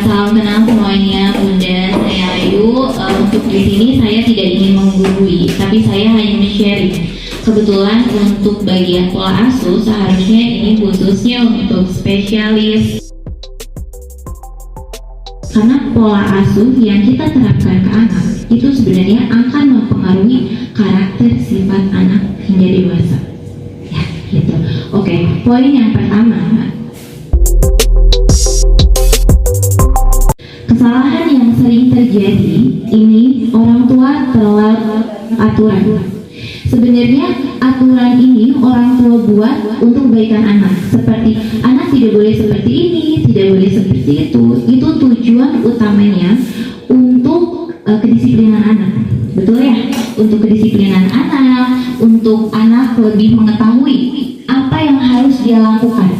Salam kenal semuanya, Bunda. Saya Ayu. Untuk di sini saya tidak ingin menggurui, tapi saya hanya men-sharing. Kebetulan untuk bagian pola asuh seharusnya ini khususnya untuk spesialis. Karena pola asuh yang kita terapkan ke anak itu sebenarnya akan mempengaruhi karakter sifat anak hingga dewasa. Ya, gitu. Oke, poin yang pertama. Kesalahan yang sering terjadi ini orang tua telat aturan. Sebenarnya aturan ini orang tua buat untuk kebaikan anak. Seperti anak tidak boleh seperti ini, tidak boleh seperti itu. Itu tujuan utamanya untuk kedisiplinan anak. Betul ya? Untuk kedisiplinan anak, untuk anak lebih mengetahui apa yang harus dia lakukan.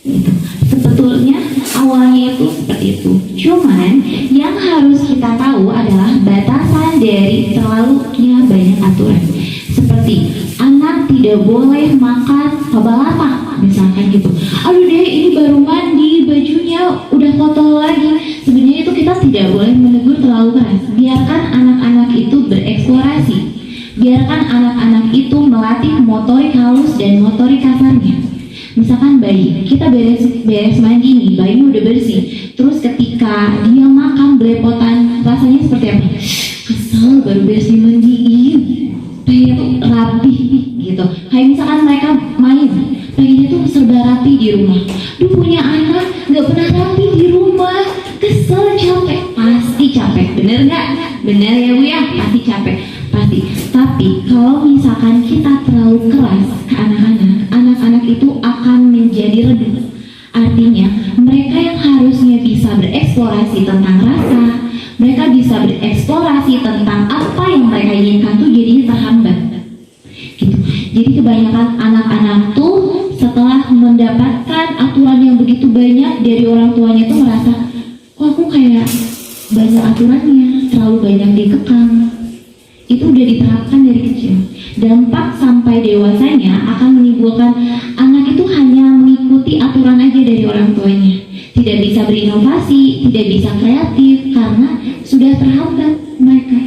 Itu. Sebetulnya awalnya itu seperti itu. Cuman yang harus kita tahu adalah batasan dari terlalunya banyak aturan. Seperti anak tidak boleh makan laba-laba, misalkan gitu. Aduh deh, ini baru mandi, bajunya udah kotor lagi. Sebenarnya itu kita tidak boleh menegur terlalu keras. Biarkan anak-anak itu bereksplorasi. Biarkan anak-anak itu melatih motorik halus dan motorik kasarnya. Misalkan bayi, kita beres mandi nih, bayinya udah bersih. Terus ketika dia makan belepotan, rasanya seperti apa? Kesel, baru bersih mandiin, pengennya tuh rapi gitu. Kayak misalkan mereka main, pengennya tuh serba rapi di rumah. Duh, punya anak nggak pernah rapi di rumah, kesel, capek, pasti capek. Bener nggak? Bener ya Bu ya, pasti capek, pasti. Tapi kalau misalkan kita terlalu keras ke anak-anak itu akan menjadi redup. Artinya mereka yang harusnya bisa bereksplorasi tentang rasa, mereka bisa bereksplorasi tentang apa yang mereka inginkan tuh jadinya terhambat gitu. Jadi kebanyakan anak-anak tuh setelah mendapatkan aturan yang begitu banyak dari orang tuanya tuh merasa, kok aku kayak banyak aturannya, terlalu banyak dikekang. Itu udah diterapkan dari kecil. Dampak sampai dewasanya akan menimbulkan anak itu hanya mengikuti aturan aja dari orang tuanya. Tidak bisa berinovasi, tidak bisa kreatif karena sudah terhambat mereka.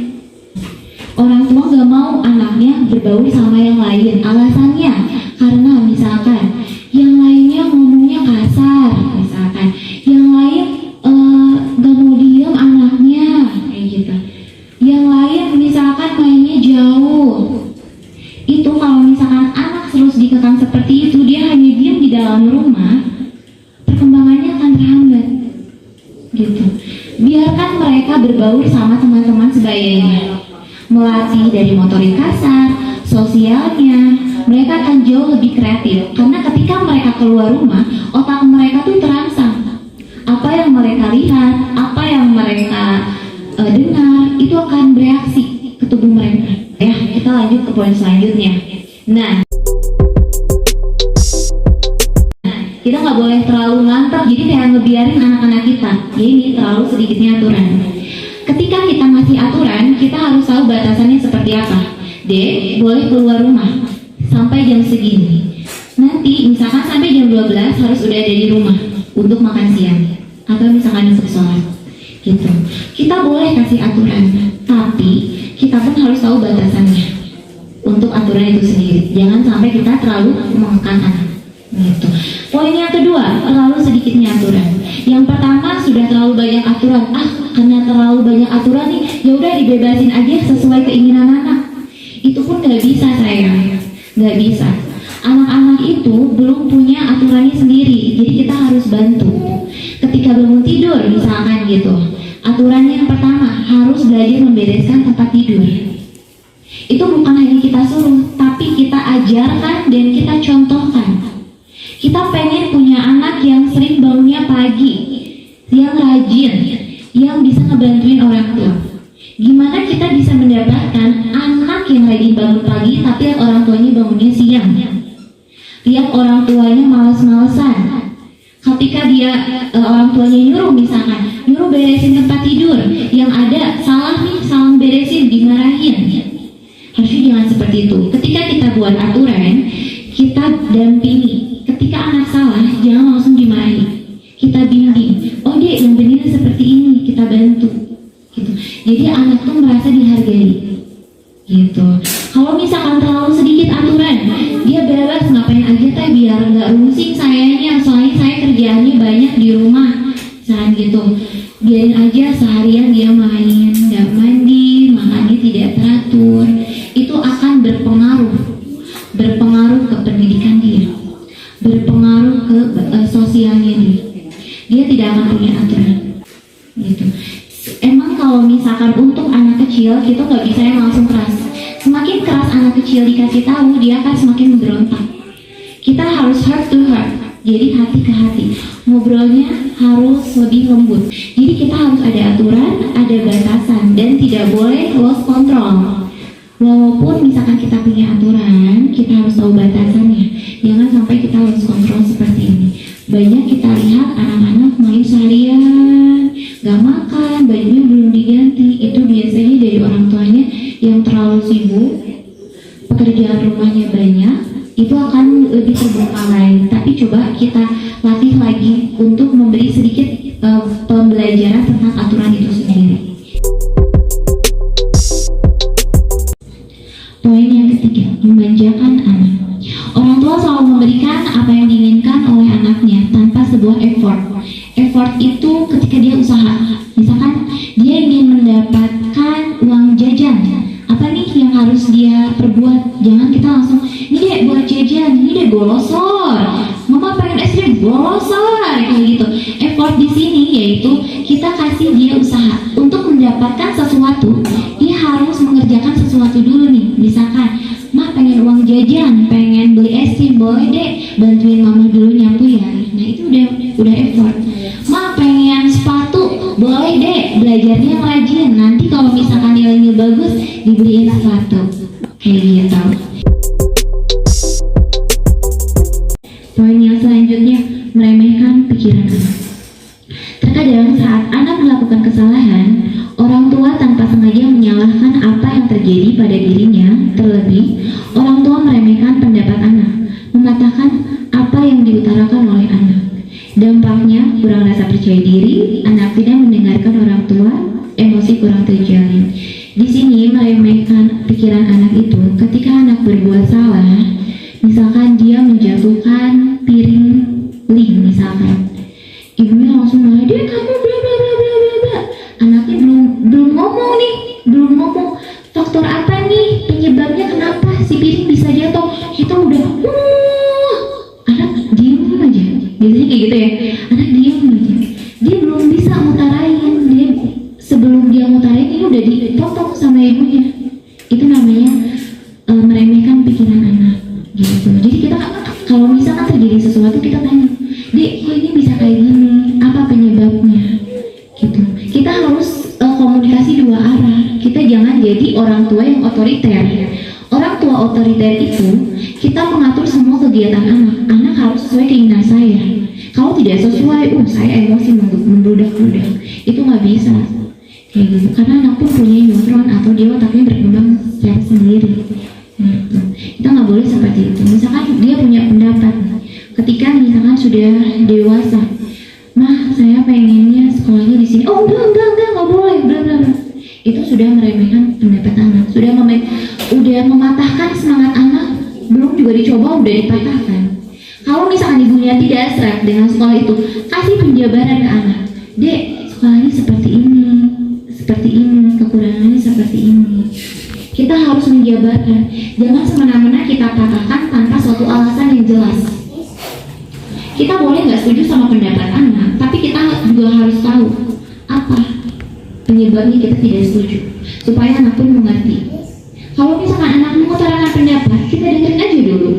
Orang tua gak mau anaknya berbaur sama yang lain. Alasannya karena misalkan yang lainnya ngomongnya kasar, misalkan yang lain gak mau diem anaknya kayak gitu. Yang lain misalkan mainnya jauh. Itu kalau misalkan anak terus dikekang seperti itu, dia hanya diam di dalam rumah, perkembangannya akan terhambat gitu. Biarkan mereka berbaur sama teman-teman sebayanya, melatih dari motorik kasar, sosialnya. Mereka akan jauh lebih kreatif karena ketika mereka keluar rumah, otak mereka tuh terangsang. Apa yang mereka lihat, apa yang mereka dengar, itu akan bereaksi ke tubuh mereka. Ya, kita lanjut ke poin selanjutnya. Nah, kita nggak boleh terlalu ngantap, jadi kayak ngebiarin anak-anak kita. Jadi ini terlalu sedikitnya aturan. Ketika kita ngasih aturan, kita harus tahu batasannya seperti apa. Dek, boleh keluar rumah sampai jam segini. Nanti misalkan sampai jam 12 harus udah ada di rumah untuk makan siang atau misalkan untuk sholat. Gitu. Kita boleh kasih aturan, tapi kita pun harus tahu batasannya untuk aturan itu sendiri. Jangan sampai kita terlalu mengekang anak. Gitu. Poin yang kedua, terlalu sedikitnya aturan. Yang pertama sudah terlalu banyak aturan. Karena terlalu banyak aturan nih, ya udah dibebasin aja sesuai keinginan anak. Itu pun nggak bisa sayang, nggak bisa. Anak-anak itu belum punya aturannya sendiri, jadi kita harus bantu. Ketika bangun tidur misalkan gitu, aturan yang pertama harus belajar membereskan tempat tidur. Itu bukan hanya kita suruh, tapi kita ajarkan dan kita contohkan. Kita pengen punya anak yang sering bangunnya pagi, yang rajin, yang bisa ngebantuin orang tua. Gimana kita bisa mendapatkan anak yang rajin bangun pagi tapi orang tuanya bangunnya siang? Lihat orang tuanya malas-malesan. Ketika dia orang tuanya nyuruh, misalkan nyuruh beresin tempat tidur, yang ada salah nih, salah beresin, dimarahin. Harusnya jangan seperti itu. Ketika kita buat aturan, kita dampingi. Ketika anak salah, jangan langsung dimarahi. Kita bimbing. Oh dek, yang benar seperti ini, kita bantu. Gitu. Jadi anak tuh merasa dihargai. Gitu. Kalau misalkan terlalu sedikit aturan, dia bebas ngapain aja teh biar nggak rusing sayanya, soalnya saya kerjaannya banyak di rumah. Saat gitu, biarin aja seharian dia main, nggak mandi, makannya tidak teratur. Itu akan berpengaruh ke pendidikan dia, berpengaruh ke sosialnya dia. Dia tidak akan punya aturan. Gitu. Emang kalau misalkan untuk anak kecil kita nggak bisa yang langsung keras. Semakin keras anak kecil dikasih tahu, dia akan semakin memberontak. Kita harus heart to heart, jadi hati ke hati. Ngobrolnya harus lebih lembut. Jadi kita harus ada aturan, ada batasan, dan tidak boleh lost control. Walaupun misalkan kita punya aturan, kita harus tahu batasannya. Jangan sampai kita lost control seperti ini. Banyak kita lihat anak-anak main seharian, gak makan, bajunya belum diganti. Itu biasanya dari orang tuanya yang terlalu sibuk, pekerjaan rumahnya banyak, itu akan lebih terbengkalai. Tapi coba kita latih lagi untuk memberi sedikit pembelajaran tentang aturan itu sendiri. Poin yang ketiga, memanjakan anak. Orang tua selalu memberikan apa yang diinginkan oleh anaknya tanpa sebuah effort. Effort itu ketika dia usaha. Misalkan dia ingin mendapatkan uang jajan, apa nih yang harus dia perbuat? Jangan kita langsung, ini deh buat jajan, ini deh bolosor, mama pengen es krim bolosor, kayak gitu. Effort di sini yaitu kita kasih dia usaha untuk mendapatkan sesuatu. Dia harus mengerjakan sesuatu dulu nih. Misalkan, mak pengen uang jajan, pengen beli es krim, boleh deh bantuin mama dulu nyapu ya. Nah itu udah effort. Mak pengen sepatu, boleh deh belajarnya yang rajin. Nanti kalau misalkan nilainya bagus, dibeliin sepatu. Kayak gitu. Poin yang selanjutnya, meremehkan pikiran anak. Terkadang saat anak melakukan kesalahan, orang tua tanpa sengaja menyalahkan apa yang terjadi pada dirinya. Terlebih, orang tua meremehkan pendapat anak, mematahkan apa yang diutarakan oleh anak. Dampaknya, kurang rasa percaya diri, anak tidak mendengarkan orang tua, emosi kurang terjalin. Di sini meremehkan pikiran anak itu ketika anak berbuat salah. Misalkan dia menjatuhkan piring link, misalkan ibunya langsung marah, dia kamu bla bla bla bla bla bla. Anaknya belum ngomong nih, belum ngomong faktor apa nih penyebabnya kenapa si piring bisa jatuh. Kita udah anak diem aja. Biasanya kayak gitu ya, anak diem aja. Dia belum bisa ngutarain, dia sebelum dia ngutarain ini udah dipotong sama ibunya. Itu namanya meremehkan pikiran anak. Gitu. Jadi kita kalau misalkan terjadi sesuatu, kita tanya, dek kok ini bisa kayak gini, apa penyebabnya? Gitu. Kita harus komunikasi dua arah. Kita jangan jadi orang tua yang otoriter. Orang tua otoriter itu kita mengatur semua kegiatan anak. Anak harus sesuai keinginan saya. Kalau tidak sesuai, saya emosi membludak-bludak. Itu nggak bisa. Kayak gitu. Karena anak pun punya neutron atau dia otaknya berkembang secara sendiri. Gitu. Kita nggak boleh seperti itu. Misalkan dia punya pendapat, ketika misalkan sudah dewasa, mah saya pengennya sekolahnya di sini. Oh enggak nggak boleh, bla bla bla. Itu sudah meremehkan pendapat anak, udah mematahkan semangat anak. Belum juga dicoba udah dipatahkan. Kalau misalkan ibunya tidak seret dengan sekolah itu, kasih penjabaran ke anak. Dek, sekolahnya seperti ini, kekurangannya seperti ini. Kita harus menjabarkan. Jangan semena-mena kita patahkan tanpa suatu alasan yang jelas. Kita boleh nggak setuju sama pendapat anak, tapi kita juga harus tahu apa penyebabnya kita tidak setuju, supaya anak pun mengerti. Kalau misalkan anak mengutarakan pendapat, kita dengerin aja dulu.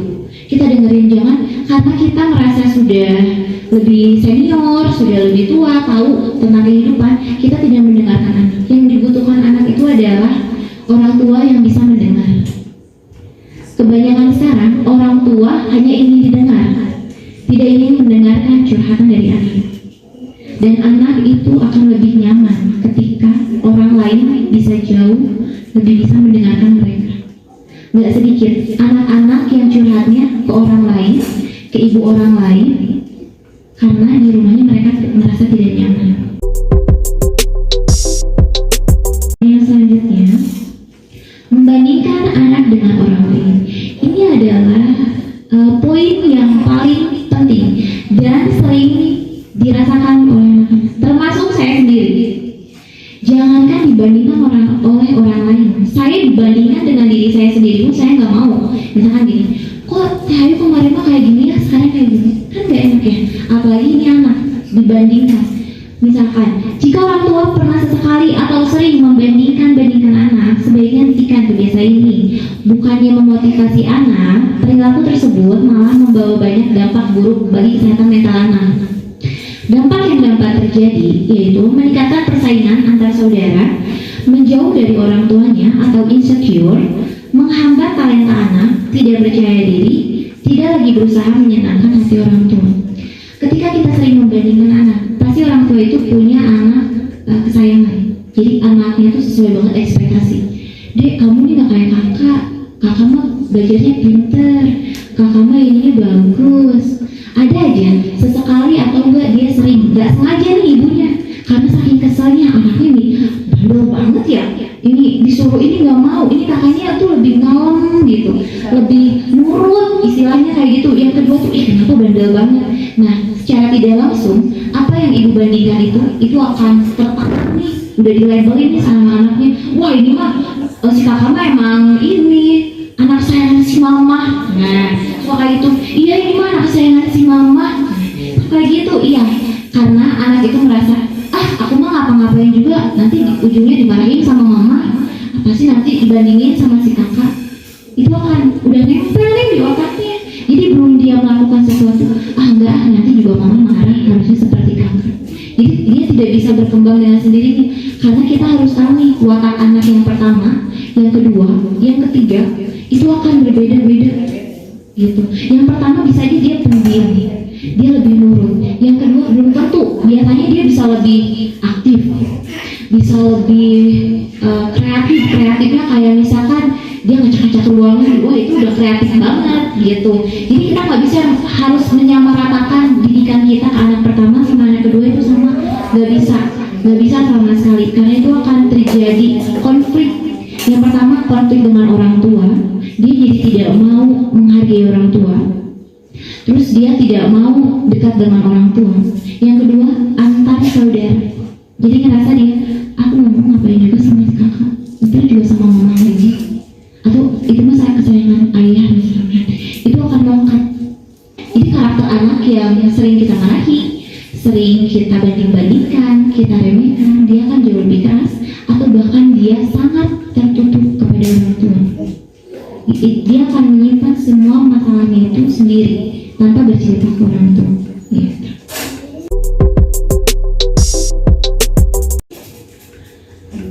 Kita dengerin, jangan karena kita merasa sudah lebih senior, sudah lebih tua, tahu tentang kehidupan, kita tidak mendengarkan anak. Yang dibutuhkan anak itu adalah orang tua yang bisa mendengar. Kebanyakan sekarang orang tua hanya ingin didengar, tidak ingin mendengarkan curhatan dari anak. Dan anak itu akan lebih nyaman ketika orang lain bisa jauh lebih bisa mendengarkan mereka. Nggak sedikit anak-anak yang curhatnya ke orang lain, ke ibu orang lain, karena di rumahnya mereka merasa tidak nyaman. Yang selanjutnya, membandingkan anak dengan orang lain. Ini adalah poin yang paling penting dan sering dirasakan oleh anak-anak, termasuk saya sendiri. Jangankan dibandingkan oleh orang lain, saya dibandingkan dengan diri saya sendiri pun saya nggak mau. Misalkan gini, kok Cahayu kemarin mah kayak gini ya, sekarang kayak gini, kan nggak enak ya. Apalagi ini anak dibandingkan. Misalkan, jika orang tua pernah sesekali atau sering membandingkan anak, sebaiknya hentikan kebiasaan ini. Bukannya memotivasi anak, perilaku tersebut malah membawa banyak dampak buruk bagi kesehatan mental anak. Dampak yang dapat terjadi yaitu meningkatkan persaingan antar saudara, menjauh dari orang tuanya atau insecure, menghambat talenta anak, tidak percaya diri, tidak lagi berusaha menyenangkan hati orang tua. Ketika kita sering membandingkan anak, pasti orang tua itu punya anak kesayangan. Jadi anaknya itu sesuai banget ekspektasi. Dek, kamu nih gak kayak kakak mah belajarnya pinter, kakak mah ininya bagus. Ada aja sesekali atau enggak dia sering nggak sengaja nih ibunya karena saking keselnya anaknya nih bandel banget ya, ini disuruh ini nggak mau, ini kakaknya tuh lebih ngalem gitu, lebih nurut istilahnya kayak gitu. Yang kedua tuh kenapa bandel banget. Nah, secara tidak langsung apa yang ibu bandingkan itu akan tertanam nih, udah dilabelin nih sama anaknya, wah ini mah si kakak mah emang ini anak sayangan si mama. Nah, kayak gitu, iya ini mah anak sayangan si mama, kayak gitu. Iya, karena anak itu merasa, aku mah ngapa-ngapain juga nanti di ujungnya dimarahin sama mama, apa sih nanti dibandingin sama si kakak. Itu akan udah nempel nih di otaknya. Jadi belum dia melakukan sesuatu, enggak, nanti juga mama marah, harusnya seperti kakak. Jadi dia tidak bisa berkembang dengan sendirinya. Karena kita harus tahu nih, watak anak yang pertama, yang kedua, yang ketiga itu akan berbeda-beda gitu. Yang pertama bisa aja dia pendiam, dia lebih nurut. Yang kedua belum tentu, biasanya dia bisa lebih aktif, bisa lebih kreatifnya kayak misalkan dia ngecek-ngecek ruangan, wah itu udah kreatif banget gitu. Jadi kita nggak bisa harus menyamaratakan didikan kita ke anak pertama sama anak kedua itu sama, nggak bisa sama sekali, karena itu akan terjadi konflik. Yang pertama konflik dengan orang tua, dia jadi tidak mau menghargai orang tua, terus dia tidak mau dekat dengan orang tua. Yang kedua antar saudara, jadi ngerasa dia, aku ngomong ngapain juga sama si kakak, ntar juga sama mama lagi, atau itu mah saya kesayangan ayah misalnya, itu akan mengangkat. Jadi karakter anak yang sering kita marahi, sering kita banding-bandingkan, kita remehkan, dia akan jauh lebih keras, atau bahkan dia sangat tertutup kepada orang tua. Dia akan menyimpan semua masalahnya itu sendiri tanpa bercerita ke orang tua. Gitu.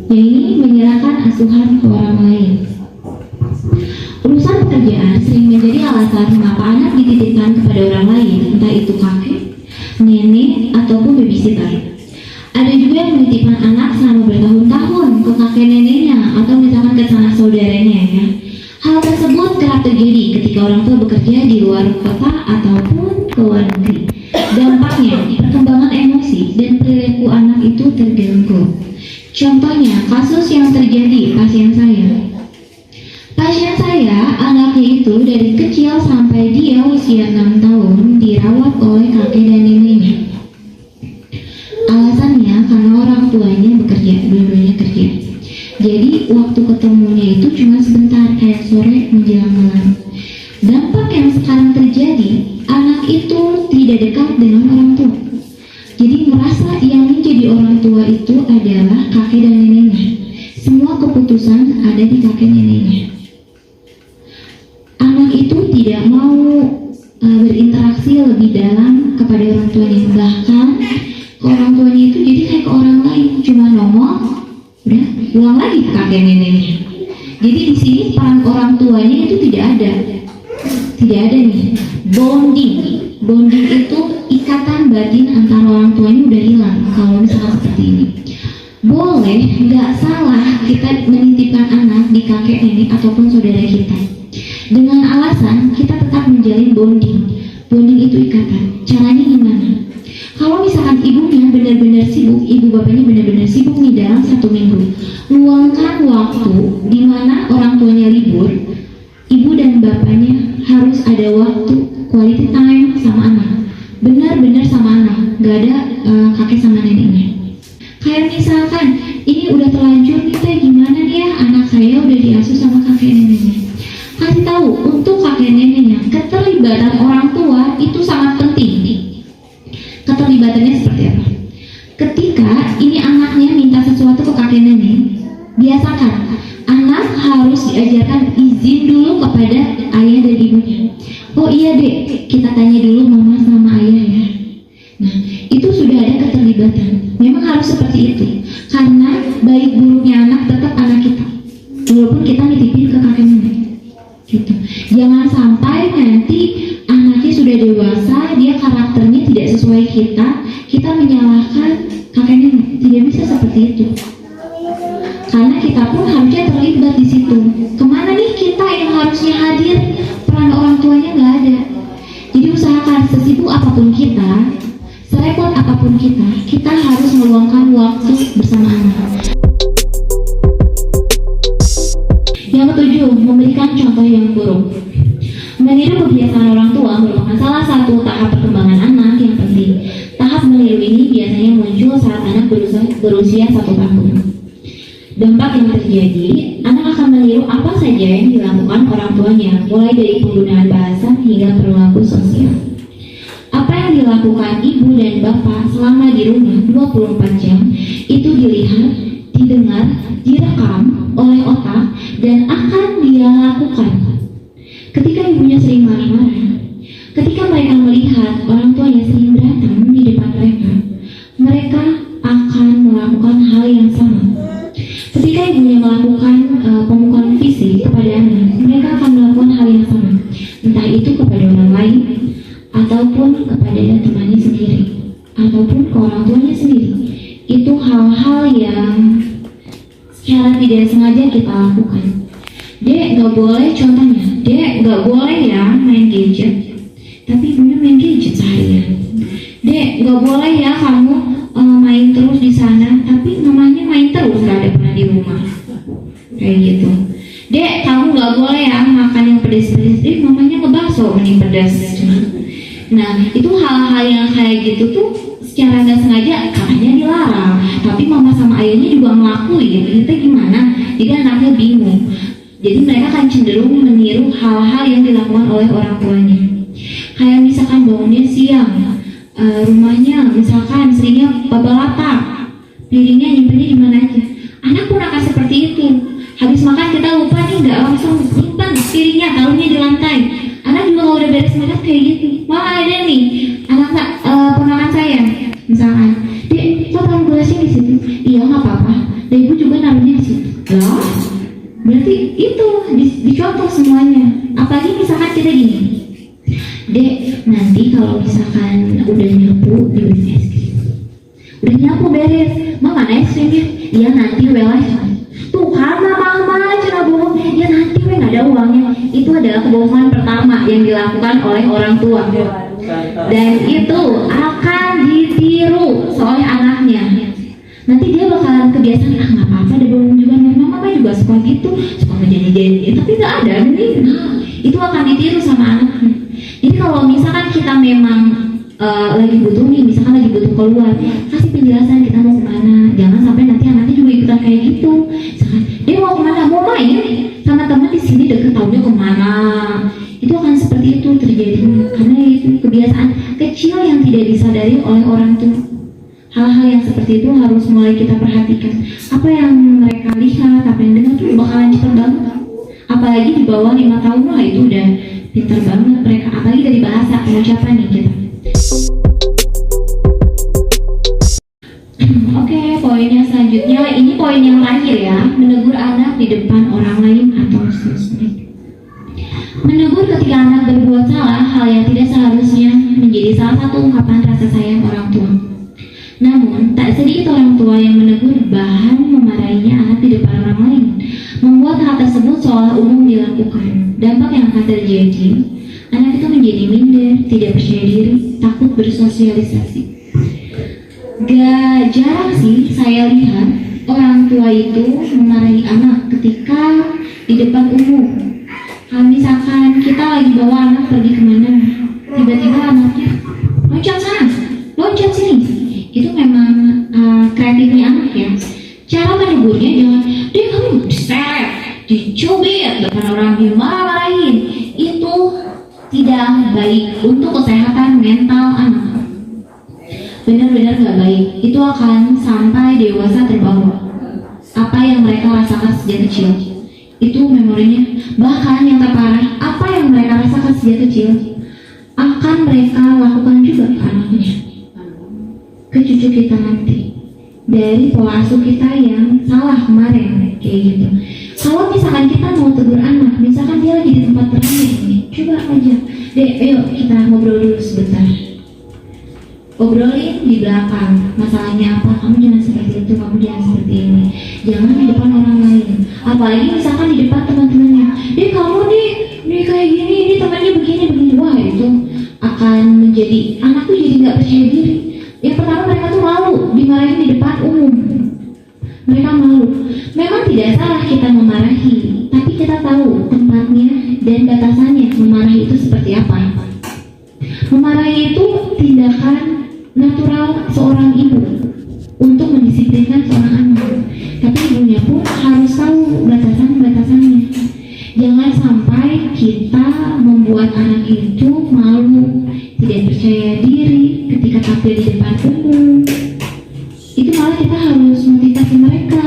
Yang ini menyerahkan asuhan ke orang lain. Urusan pekerjaan sering menjadi alasan mengapa anak dititipkan kepada orang lain, entah itu kakek, nenek, ataupun babysitter. Ada juga yang menitipkan anak selama bertahun-tahun ke kakek neneknya atau misalkan ke sanak saudaranya ya. Hal tersebut kerap terjadi ketika orang tua bekerja di luar kota ataupun ke luar negeri. Dampaknya, perkembangan emosi dan perilaku anak itu terganggu. Contohnya, kasus yang terjadi pasien saya. Pasien saya, anaknya itu dari kecil sampai dia usia 6 tahun dirawat oleh kakek dan neneknya. Alasannya karena orang tuanya bekerja, dua-duanya kerja. Jadi waktu ketemunya itu cuma sebentar, kayak sore menjelang malam. Dampak yang sekarang terjadi, anak itu tidak dekat dengan orang tua. Jadi merasa yang menjadi orang tua itu adalah kakek dan neneknya. Semua keputusan keputusan ada di kakek neneknya. Anak itu tidak mau berinteraksi lebih dalam kepada orang tuanya, bahkan ke orang tuanya itu jadi kayak ke orang lain, cuma nongol, udah pulang lagi ke kakek neneknya. Jadi di sini peran orang tuanya itu tidak ada nih bonding. Bonding itu ikatan batin antara orang tuanya udah hilang kalau misalnya seperti ini. Boleh, nggak salah kita menitipkan anak di kakek nenek ataupun saudara kita dengan alasan kita tetap menjalin bonding. Bonding itu ikatan. Caranya gimana? Kalau misalkan ibunya benar-benar sibuk, ibu bapaknya benar-benar sibuk nih dalam 1 minggu, luangkan waktu di mana orang tuanya libur, ibu dan bapaknya harus ada waktu quality time sama anak, benar-benar sama anak, nggak ada kakek sama neneknya. Kayak misalkan ini udah terlanjur nih teh, gimana dia anak saya udah diasuh sama kakek neneknya, kasih tahu untuk kakek neneknya keterlibatan orang tua itu sangat penting. Keterlibatannya seperti apa? Ketika ini anaknya minta sesuatu ke kakek nenek, biasakan anak harus diajarkan izin dulu kepada ayah dan ibunya. Oh iya dek, kita tanya dulu mama sama ayah ya. Nah, itu sudah ada keterlibatan. Memang harus seperti itu, karena baik buruknya anak tetap anak kita, walaupun kita nitipin ke kakek nenek. Gitu. Jangan sampai nanti anaknya sudah dewasa, dia karakternya tidak sesuai kita menyalahkan kakek nenek. Tidak bisa seperti itu. Karena kita pun harusnya terlibat di situ. Kemana nih kita yang harusnya hadir? Peran orang tuanya nggak ada. Jadi usahakan sesibuk apapun kita, serepot apapun kita harus meluangkan waktu bersama anak. Yang ketujuh, memberikan contoh yang buruk. Meniru kebiasaan orang tua merupakan salah satu tahap perkembangan anak yang penting. Tahap meniru ini biasanya muncul saat anak berusia 1 tahun. Dampak yang terjadi, anak akan meniru apa saja yang dilakukan orang tuanya, mulai dari penggunaan bahasa hingga perilaku sosial. Apa yang dilakukan ibu dan bapak selama di rumah 24 jam itu dilihat, didengar, direkam oleh otak dan akan dia lakukan. Ketika ibunya sering marah-marah, ketika mereka melihat orang tuanya sering berantem di depan mereka akan melakukan hal yang sama. Ketika ibunya melakukan pemukulan fisik kepada anak, mereka akan melakukan hal yang sama, entah itu kepada orang lain ataupun kepada temannya sendiri ataupun ke orang tuanya sendiri. Itu hal-hal yang secara tidak sengaja kita lakukan. Dek nggak boleh, contohnya, dek nggak boleh ya main gadget, tapi ibunya main gadget seharian. Dek nggak boleh ya kamu main terus di sana, tapi mamanya main terus, nggak ada pernah di rumah. Kayak gitu. Dek kamu nggak boleh ya makan yang pedas-pedas, mamanya ngebakso mending pedas. Nah itu hal-hal yang kayak gitu tuh secara nggak sengaja kakaknya dilarang, tapi mama sama ayahnya juga ngelakuin. Itu gimana? Jadi anaknya bingung. Jadi mereka akan cenderung meniru hal-hal yang dilakukan oleh orang tuanya. Kayak misalkan bangunnya siang, rumahnya misalkan seringnya babalatak, piringnya nyimpennya di mana aja. Anak pun akan seperti itu. Habis makan kita lupa nih, nggak langsung simpan piringnya, taruhnya di lantai. Anak juga kalau udah beres makan kayak gitu. Wah ada nih anak ponakan saya, misalkan, dek kok taruh gelasnya di situ? Iya nggak apa-apa. Dan ibu juga naruhnya di situ. Lah, berarti itu dicontoh semuanya. Apalagi misalkan kita gini, dek nanti kalau misalkan udah nyapu dibeli es krim, udah nyapu beres, mana es krimnya? Iya nanti welas. Tuh kan mama cina bohong, ya nanti nggak ada uangnya. Itu adalah kebohongan pertama yang dilakukan oleh orang tua, dan itu akan ditiru oleh anaknya. Nanti dia bakalan kebiasaan, nggak apa-apa deh bohong juga, mama juga suka gitu, suka ngejanji-janji, tapi nggak ada nih. Nah, itu akan ditiru sama anaknya. Jadi kalau misalkan kita memang lagi butuh nih, misalkan lagi butuh keluar, kasih penjelasan kita mau kemana. Jangan sampai nanti anaknya juga ikutan kayak gitu. Misalkan dia mau kemana, mau main sama teman di sini deket, taunya kemana. Itu akan seperti itu terjadi karena itu kebiasaan kecil yang tidak disadari oleh orang tua. hal-hal yang seperti itu harus mulai kita perhatikan. Apa yang mereka lihat, apa yang dengar tuh bakalan cepet banget. Apalagi di bawah 5 tahun lah itu udah pintar banget mereka. Apalagi dari bahasa pengucapan nih kita. Oke, poinnya selanjutnya ini poin yang terakhir ya, menegur anak di depan orang lain atau sosmed. Menegur ketika anak berbuat salah, hal yang tidak seharusnya menjadi salah satu ungkapan rasa sayang orang tua. Namun, tak sedikit orang tua yang menegur bahan memarahinya anak di depan orang lain, membuat hal tersebut seolah umum dilakukan. Dampak yang akan terjadi, anak itu menjadi minder, tidak percaya diri, takut bersosialisasi. Gak jarang sih saya lihat orang tua itu memarahi anak ketika di depan umum. Misalkan kita lagi bawa anak pergi kemana, tiba-tiba anaknya loncat sana, loncat sini. Itu memang kreatifnya anak ya. Cara menegurnya jangan, deh kamu diseret, dicubit, depan orang dimarah-marahin. Itu tidak baik untuk kesehatan mental anak. Benar-benar gak baik. Itu akan sampai dewasa terbawa. Apa yang mereka rasakan sejak kecil itu memorinya. Bahkan yang terparah, apa yang mereka rasakan sejak kecil akan mereka lakukan juga ke anaknya, ke cucu kita nanti, dari pola asuh kita yang salah kemarin kayak gitu. Kalau misalkan kita mau tegur anak, misalkan dia lagi di tempat ramai nih, coba aja deh, ayo kita ngobrol dulu sebentar, obrolin di belakang masalahnya apa, kamu jangan seperti itu, kamu jangan seperti ini, jangan di depan orang lain. Apalagi misalkan di depan teman-temannya, kamu nih kayak gini, ini temannya begini, wah itu akan menjadi, anak tuh jadi nggak percaya diri. Yang pertama mereka tuh malu dimarahin di depan umum, mereka malu. Memang tidak salah kita memarahi, tapi kita tahu tempatnya dan batasannya memarahi itu seperti apa. Memarahi itu tindakan natural seorang ibu untuk mendisiplinkan seorang anak, tapi ibunya pun harus tahu batasan-batasannya. Jangan sampai kita membuat anak itu malu, tidak percaya diri ketika tampil di depan umum. Itu malah kita harus motivasi mereka.